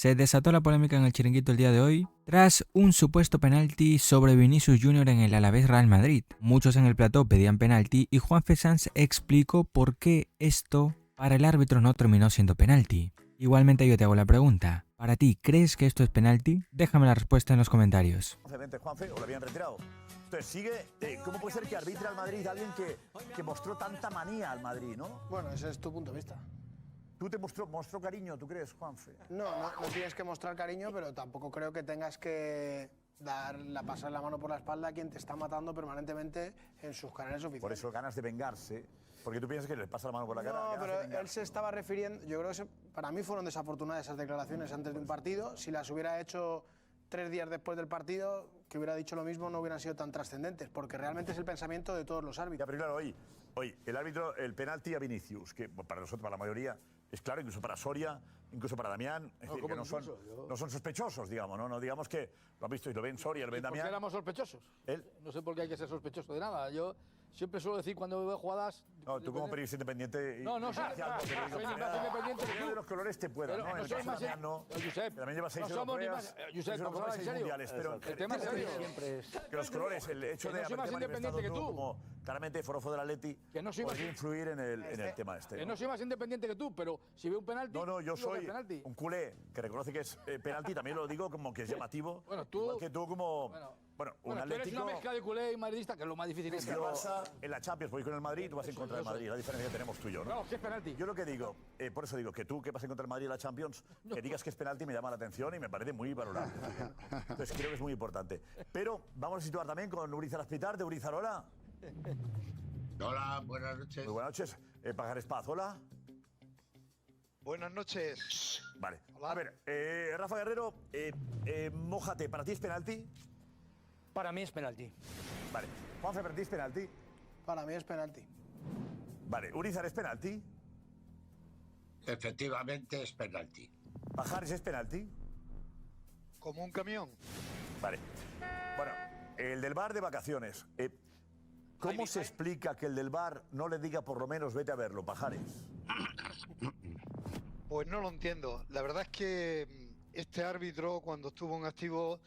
Se desató la polémica en el Chiringuito el día de hoy tras un supuesto penalti sobre Vinicius Junior en el Alavés Real Madrid. Muchos en el plató pedían penalti y Juanfe Sanz explicó por qué esto para el árbitro no terminó siendo penalti. Igualmente yo te hago la pregunta, para ti, ¿crees que esto es penalti? Déjame la respuesta en los comentarios. Juanfe, o lo habían retirado. Entonces sigue, ¿cómo puede ser que arbitre al Madrid alguien que mostró tanta manía al Madrid, no? Bueno, ese es tu punto de vista. ¿Tú te mostró cariño, tú crees, Juanfe? No tienes que mostrar cariño, pero tampoco creo que tengas que pasar la mano por la espalda a quien te está matando permanentemente en sus canales oficiales. Por eso ganas de vengarse, porque tú piensas que le pasa la mano por la cara. No, pero él se estaba refiriendo, yo creo que para mí fueron desafortunadas esas declaraciones antes de un partido. Si las hubiera hecho 3 días después del partido, que hubiera dicho lo mismo, no hubieran sido tan trascendentes, porque realmente es el pensamiento de todos los árbitros. Ya, pero claro, hoy el árbitro, el penalti a Vinicius, que para nosotros, para la mayoría, es claro, incluso para Soria, incluso para Damián, es decir, que no son sospechosos, digamos, ¿no? No digamos que lo han visto y lo ven Soria, lo ven Damián. ¿Por qué éramos sospechosos? ¿Él? No sé por qué hay que ser sospechoso de nada. Yo siempre suelo decir cuando veo jugadas... No, tú como periodista independiente... No, soy más independiente que tú. De los colores te puedan, ¿no? En el caso de Damián no. Josep, También lleva 6 no somos ni europeas, más... Josep, no no, en serio. mundiales, pero el tema es serio. que los colores, el hecho de soy más haberte independiente que manifestado tú. Como claramente forofo del Atleti, podría influir en el tema este. Que no soy más independiente que tú, pero si veo un penalti... No, yo soy un culé que reconoce que es penalti, también lo digo como que es llamativo. Bueno, tú... Igual que tú como... Bueno, un tú eres una mezcla de culé y madridista, que es lo más difícil. Es que el Barça, en la Champions, voy con el Madrid, tú vas en contra del Madrid. La diferencia que tenemos tú y yo, ¿no? No, que es penalti. Yo lo que digo, por eso digo, que tú que vas en contra del Madrid en la Champions, que digas que es penalti me llama la atención y me parece muy valorable. Entonces creo que es muy importante. Pero vamos a situar también con Urizar Aspitar, de Urizar, hola. Hola, buenas noches. Muy buenas noches. Pajares Paz, hola. Buenas noches. Vale. Hola. A ver, Rafa Guerrero, mójate, ¿para ti es penalti? Para mí es penalti. Vale. Juanfe, ¿para ti es penalti? Para mí es penalti. Vale. ¿Urizar es penalti? Efectivamente es penalti. ¿Pajares es penalti? Como un camión. Vale. Bueno, el del bar de vacaciones. ¿Cómo se explica que el del bar no le diga por lo menos vete a verlo, Pajares? Pues no lo entiendo. La verdad es que este árbitro, cuando estuvo en activo,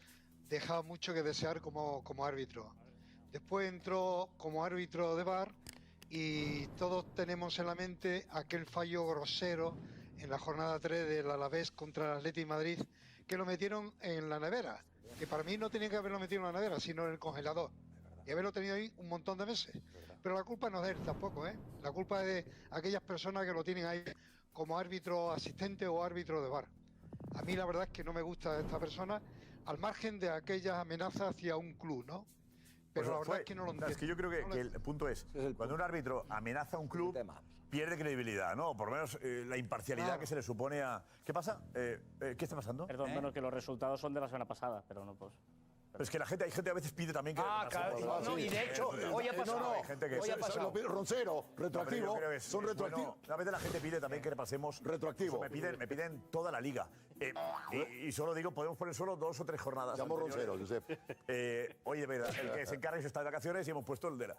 dejaba mucho que desear como árbitro. Después entró como árbitro de VAR y todos tenemos en la mente aquel fallo grosero en la jornada 3 del Alavés contra el Atleti de Madrid, que lo metieron en la nevera, que para mí no tenía que haberlo metido en la nevera, sino en el congelador, y haberlo tenido ahí un montón de meses. Pero la culpa no es de él tampoco, ¿eh? La culpa es de aquellas personas que lo tienen ahí como árbitro asistente o árbitro de VAR. A mí la verdad es que no me gusta esta persona, al margen de aquellas amenazas hacia un club, ¿no? Pero la verdad es que no lo entiendo. Es que yo creo que el punto es, cuando un árbitro amenaza a un club, pierde credibilidad, ¿no? Por lo menos la imparcialidad que se le supone a... ¿Qué pasa? ¿Qué está pasando? Perdón, bueno, que los resultados son de la semana pasada, pero no pues... Pero es que hay gente a veces pide también que... claro, no, y de hecho, hoy ha pasado. Hay gente que hoy ha pasado. Roncero, retroactivo. Son retroactivos. A veces la gente pide también que repasemos... Retroactivo. Me piden toda la liga. Y solo digo, podemos poner solo 2 o 3 jornadas. Llamo Roncero, Josep. Oye, de verdad, el que se encarga está de vacaciones y hemos puesto el de la...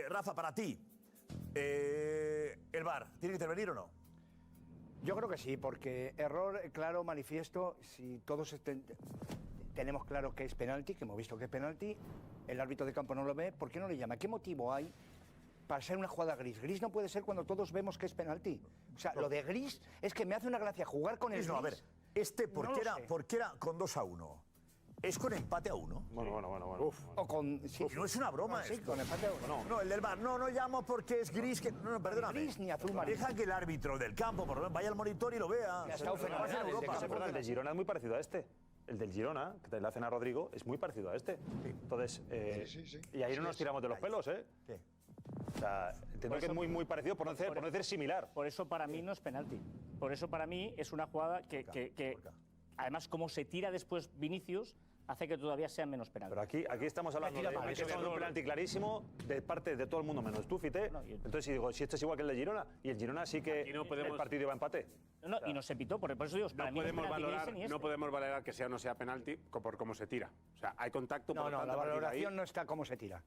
Rafa, para ti, ¿el VAR tiene que intervenir o no? Yo creo que sí, porque error claro, manifiesto, si todos tenemos claro que es penalti, que hemos visto que es penalti, el árbitro de campo no lo ve, ¿por qué no le llama? ¿Qué motivo hay para ser una jugada gris? Gris no puede ser cuando todos vemos que es penalti. O sea, lo de gris es que me hace una gracia jugar con el gris. No, a ver, ¿por qué era con 2-1? ¿Es con empate a 1? Bueno. O con... Sí, no es una broma sí, esto. con empate a 1. No, el del VAR, no llamo porque es gris, que... No, perdóname. Ni gris ni azul marino. Deja que el árbitro del campo, por lo menos, vaya al monitor y lo vea. Ya está fenomenal. El de Girona es muy parecido a este. El del Girona, que te le hacen a Rodrigo, es muy parecido a este. Entonces, sí. y ahí no nos tiramos de los pelos, ¿eh? ¿Qué? O sea, entiendo que es muy parecido por no decir similar. Por eso para mí no es penalti. Por eso para mí es una jugada que además como se tira después Vinicius, hace que todavía sea menos penalti. Pero aquí estamos hablando de que es un penalti clarísimo de parte de todo el mundo menos tú, Fite. Entonces, si digo, si este es igual que el de Girona, y el Girona sí que el partido iba a empate. No, y no se pitó, por eso digo, para mí no podemos valorar que sea o no sea penalti por cómo se tira. O sea, hay contacto. No, la valoración no está cómo se tira.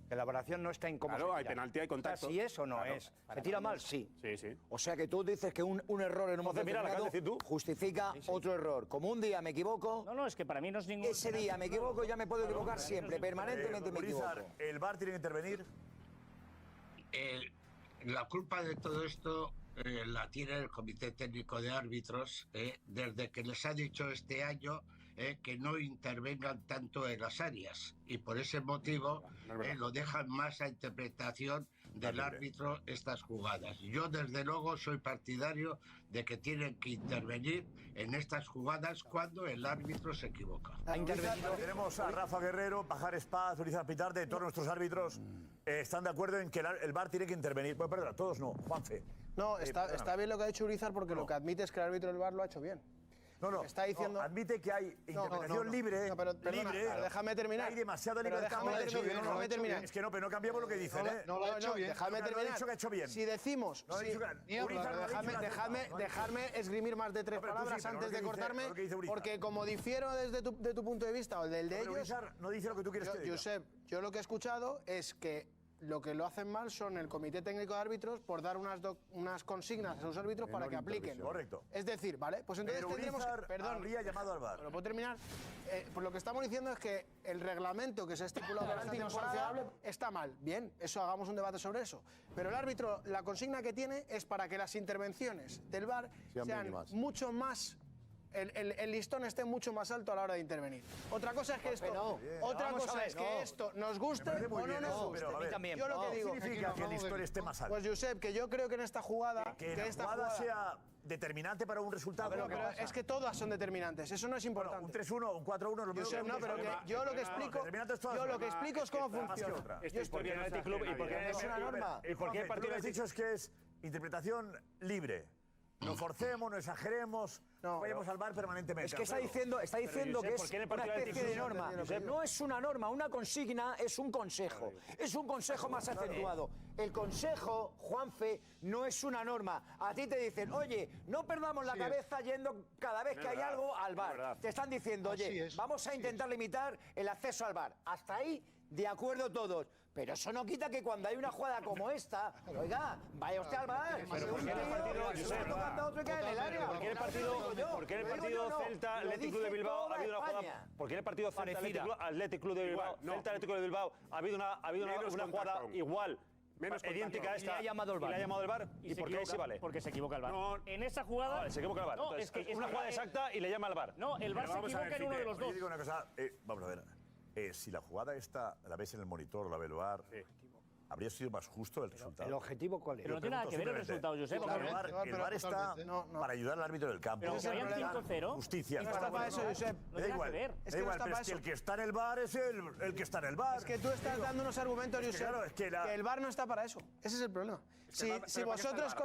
La valoración no está en cómo se tira. Claro, hay penalti, hay contacto. Si es o no es. ¿Se tira mal? Sí. Sí. O sea que tú dices que un error en un momento determinado justifica otro error. Como un día me equivoco. No, es que para mí no es ningún. Ese día me equivoco, ya me puedo equivocar siempre, permanentemente me equivoco. ¿El VAR tiene que intervenir? La culpa de todo esto la tiene el Comité Técnico de Árbitros, desde que les ha dicho este año que no intervengan tanto en las áreas, y por ese motivo lo dejan más a interpretación del árbitro estas jugadas. Yo desde luego soy partidario de que tienen que intervenir en estas jugadas cuando el árbitro se equivoca. Tenemos a Rafa Guerrero, Pajar Espaz, Urizar Pitarte, todos nuestros árbitros están de acuerdo en que el VAR tiene que intervenir. Bueno, perdón, todos no, Juanfe. No, está bien lo que ha dicho Urizar, porque lo que admite es que el árbitro del VAR lo ha hecho bien. Está diciendo... admite que hay interpretación libre. Pero déjame terminar. Hay demasiado libre. Déjame terminar. Es que no, pero no cambiamos lo que dicen, ¿eh? No lo ha hecho bien. Déjame terminar. No ha dicho que ha hecho bien. Si decimos... Dejarme esgrimir más de 3 palabras antes de cortarme, porque como difiero desde tu punto de vista o el de ellos... No dice lo que tú quieres que diga. Josep, yo lo que he escuchado es que lo que lo hacen mal son el Comité Técnico de Árbitros por dar unas consignas a sus árbitros para que apliquen. Correcto. Es decir, ¿vale? Pues entonces tendremos... Perdón, habría llamado al VAR. ¿Lo puedo terminar? Pues lo que estamos diciendo es que el reglamento que se ha estipulado para esta temporada está mal. Bien, eso hagamos un debate sobre eso. Pero el árbitro, la consigna que tiene es para que las intervenciones del VAR sean mucho más... El listón esté mucho más alto a la hora de intervenir. Otra cosa es que esto nos guste o no nos guste. Yo lo que digo significa que el listón esté más alto. Pues Josep, que yo creo que en esta jugada que esta jugada sea determinante para un resultado. Pero es que todas son determinantes, eso no es importante. Un 3-1, un 4-1, lo mismo. Josep, no, pero que yo lo que explico es cómo funciona. ¿Y por qué el Club y por qué el partido has dicho es que es interpretación libre? No forcemos, no exageremos, no vayamos al VAR permanentemente. Es que está diciendo que es una especie de norma. No es una norma, una consigna es un consejo. Es un consejo más acentuado. El consejo, Juanfe, no es una norma. A ti te dicen, oye, no perdamos la cabeza yendo cada vez que hay algo al VAR. Te están diciendo, oye, vamos a intentar limitar el acceso al VAR. Hasta ahí, de acuerdo todos. Pero eso no quita que cuando hay una jugada como esta, oiga, vaya usted al VAR. ¿Por qué el partido Celta Athletic Club de Bilbao ha habido una jugada? ¿Por qué el partido Celta Athletic Club de Bilbao, Celta Athletic Club de Bilbao ha habido una jugada igual? Idéntica a esta. Y le ha llamado el VAR. ¿Y por qué sí vale? Porque se equivoca el VAR. En esa jugada... se equivoca el VAR. No, es una jugada exacta y le llama al VAR. No, el VAR se equivoca en uno de los dos. Yo digo una cosa, vamos a ver. Si la jugada esta la ves en el monitor o la ve el VAR, habría sido más justo el resultado. ¿El objetivo cuál es? Pero no tiene nada que ver el resultado, Josep. El VAR está para ayudar al árbitro del campo. Pero si habían 5-0. Justicia. No está para eso, Josep. Da igual. Pero es que el que está en el VAR es el que está en el VAR. Es que tú estás dando unos argumentos, Josep, que el VAR no está para eso. Ese es el problema. Si vosotros...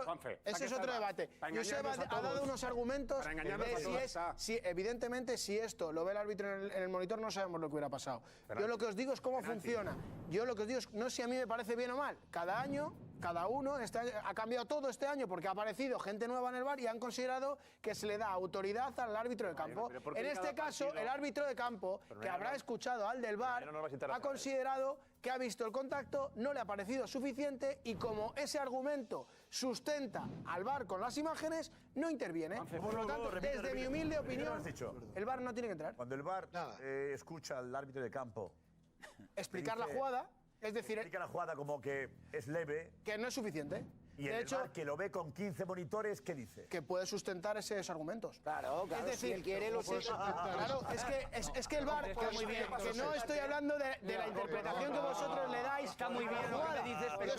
Ese es otro debate. Josep ha dado unos argumentos de evidentemente, si esto lo ve el árbitro en el monitor, no sabemos lo que hubiera pasado. Yo lo que os digo es cómo funciona. Yo lo que os digo es, no sé si a mí me parece bien o mal. Cada año, cada uno, ha cambiado todo este año porque ha aparecido gente nueva en el VAR y han considerado que se le da autoridad al árbitro de campo. En este caso, el árbitro de campo, que habrá escuchado al del VAR, ha considerado que ha visto el contacto, no le ha parecido suficiente y como ese argumento sustenta al VAR con las imágenes, no interviene. Por lo tanto, desde mi humilde opinión, el VAR no tiene que entrar. Cuando el VAR escucha al árbitro de campo explicar la jugada, es decir, explica la jugada como que es leve, que no es suficiente. Y de hecho, que lo ve con 15 monitores, ¿qué dice? Que puede sustentar esos argumentos. Claro, es decir, si él quiere lo sé. Claro, es que el VAR, que no estoy hablando de la interpretación que vosotros le dais. Está muy bien lo que dices, pero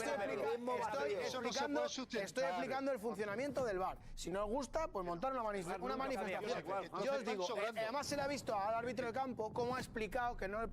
estoy explicando el funcionamiento del VAR. Si no os gusta, pues montar una manifestación. Yo os digo, además se le ha visto al árbitro de campo cómo ha explicado que a los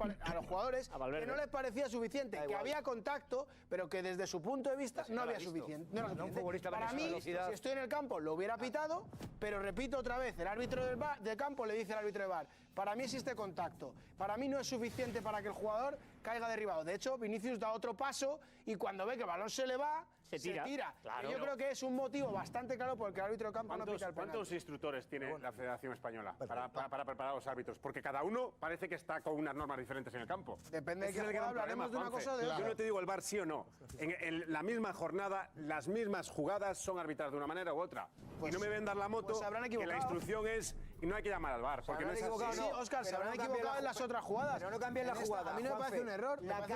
jugadores que no les parecía suficiente, que había contacto, pero que desde su punto de vista no había suficiente. No, un futbolista para maneja mí, velocidad. si estoy en el campo, lo hubiera pitado, pero repito otra vez, el árbitro del campo le dice al árbitro de VAR, para mí existe contacto, para mí no es suficiente para que el jugador caiga derribado. De hecho, Vinicius da otro paso y cuando ve que el balón se le va, se tira. Claro. Y yo creo que es un motivo bastante claro por el que el árbitro de campo no pita el penalti. ¿Cuántos instructores tiene la Federación Española para preparar a los árbitros? Porque cada uno parece que está con unas normas diferentes en el campo. Depende de Ese qué es el gran jugada, hablaremos problema, de una Juanfe. cosa o de otra. Yo no te digo el VAR sí o no. En la misma jornada, las mismas jugadas son arbitradas de una manera u otra. Y no me ven dar la moto se habrán que la equivocado. instrucción es y no hay que llamar al VAR. Porque no es así. Sí, Óscar, se habrán equivocado en las otras jugadas. Pero no cambien la En esta, jugada. A mí no me Juanfe. parece un error. La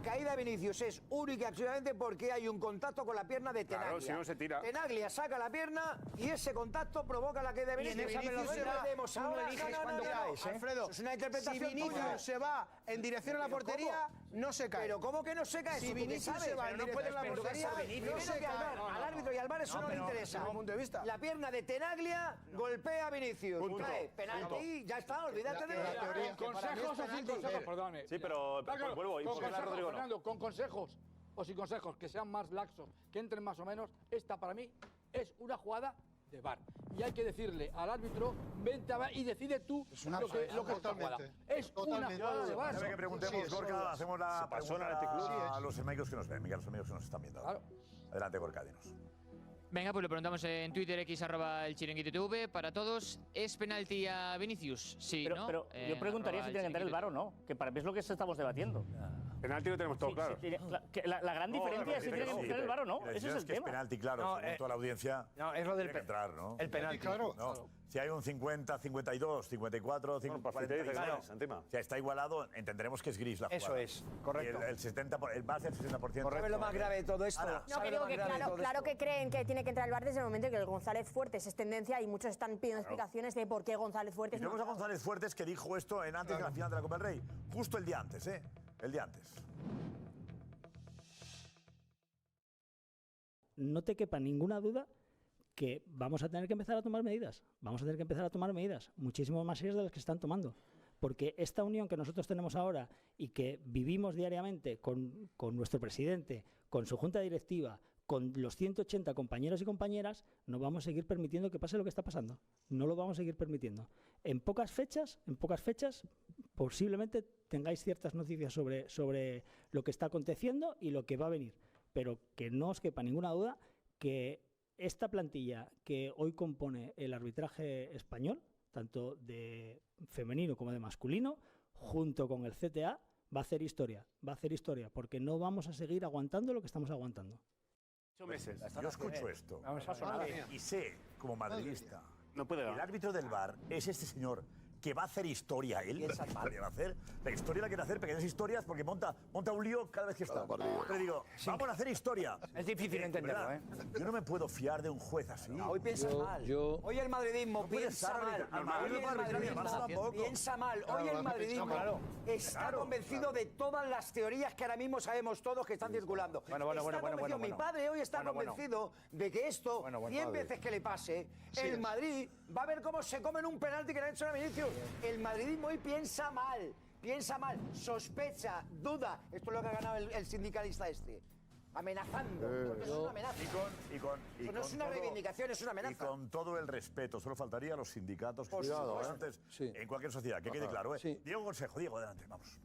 caída de Vinicius es única y exclusivamente porque hay un contacto con la pierna de Tenaglia. Claro, si no se tira. Tenaglia saca la pierna y ese contacto provoca la caída de Y en Vinicius. esa velocidad, Tú ahora, eliges cuando caes, ¿eh? Alfredo, Eso es una interpretación si Vinicius tuya. se va en dirección a la ¿Pero portería, cómo? no se cae. Pero ¿cómo que no se cae? Si Eso tú qué Vinicius sabes, se va pero en no dirección puedes a la portería, Primero no se que cae. al árbitro y al VAR eso no le interesa. Desde mi punto de vista. La pierna de Tenaglia golpea a Vinicius. Cae, penalti, ya está, olvídate de la teoría. ¿Consejos o sin consejos? Perdóname. Sí, pero Claro, vuelvo y con porque consejos, Rodrigo no. Fernando, con consejos o sin consejos que sean más laxos, que entren más o menos, esta para mí es una jugada de VAR. Y hay que decirle al árbitro, vente a VAR y decide tú lo que es esta jugada. Es una jugada de VAR. Sabe que preguntemos, Gorka, hacemos la pregunta a a los amigos que nos ven, Miguel, a los amigos que nos están viendo. Claro. Adelante, Gorka, dinos. Venga, pues lo preguntamos en Twitter, X @el Chiringuito TV. Para todos, ¿es penalti a Vinicius? Sí, ¿no? Pero yo preguntaría si tiene que entrar el VAR o no, que para mí es lo que estamos debatiendo. Penalti lo tenemos todo Sí, claro. sí, la gran diferencia es si tiene que entrar el VAR o no. Ese es el que es tema. penalti, claro, No, según toda la audiencia. No, es lo del tiene que entrar, ¿no? el penalti. Claro. No, si hay un 50, 52, 54, 40, o sea, está igualado, entenderemos que es gris la jugada. Eso es, correcto. Y el 70, el base del 60%. ¿Sabes lo más grave de todo esto? Ana. No, que digo que claro que creen que tiene que entrar el VAR desde el momento que el González Fuertes es tendencia y muchos están pidiendo explicaciones de por qué González Y Fuertes tenemos a González Fuertes que dijo esto en antes de la final de la Copa del Rey. Justo el día antes, ¿eh? El día antes. No te quepa ninguna duda que vamos a tener que empezar a tomar medidas. Vamos a tener que empezar a tomar medidas, muchísimo más serias de las que están tomando. Porque esta unión que nosotros tenemos ahora y que vivimos diariamente con nuestro presidente, con su junta directiva, con los 180 compañeros y compañeras, no vamos a seguir permitiendo que pase lo que está pasando. No lo vamos a seguir permitiendo. En pocas fechas, posiblemente tengáis ciertas noticias sobre lo que está aconteciendo y lo que va a venir. Pero que no os quepa ninguna duda que esta plantilla que hoy compone el arbitraje español, tanto de femenino como de masculino, junto con el CTA, va a hacer historia, porque no vamos a seguir aguantando lo que estamos aguantando. 8 meses. Yo escucho esto Madre y sé, como madridista, No puede el ganar. árbitro del VAR es este señor que va a hacer historia él. Va a hacer la historia, la quiere hacer pequeñas historias porque monta un lío cada vez que está. Pero digo, vamos a hacer historia. Es difícil entenderlo, ¿verdad? Yo no me puedo fiar de un juez así. Hoy piensa mal. Hoy el madridismo piensa mal. Piensa mal. Hoy el madridismo está convencido de todas las teorías que ahora mismo sabemos todos que están circulando. Bueno. Mi padre hoy está convencido de que esto, 100 veces que le pase, el Madrid va a ver cómo se comen un penalti que le han hecho a Vinicius. El madridismo hoy piensa mal, sospecha, duda. Esto es lo que ha ganado el sindicalista este. Amenazando. Porque es una amenaza. No es una reivindicación, es una amenaza. Y con todo el respeto, solo faltaría a los sindicatos que son antes en cualquier sociedad, que quede claro. Diego Consejo, Diego, adelante, vamos.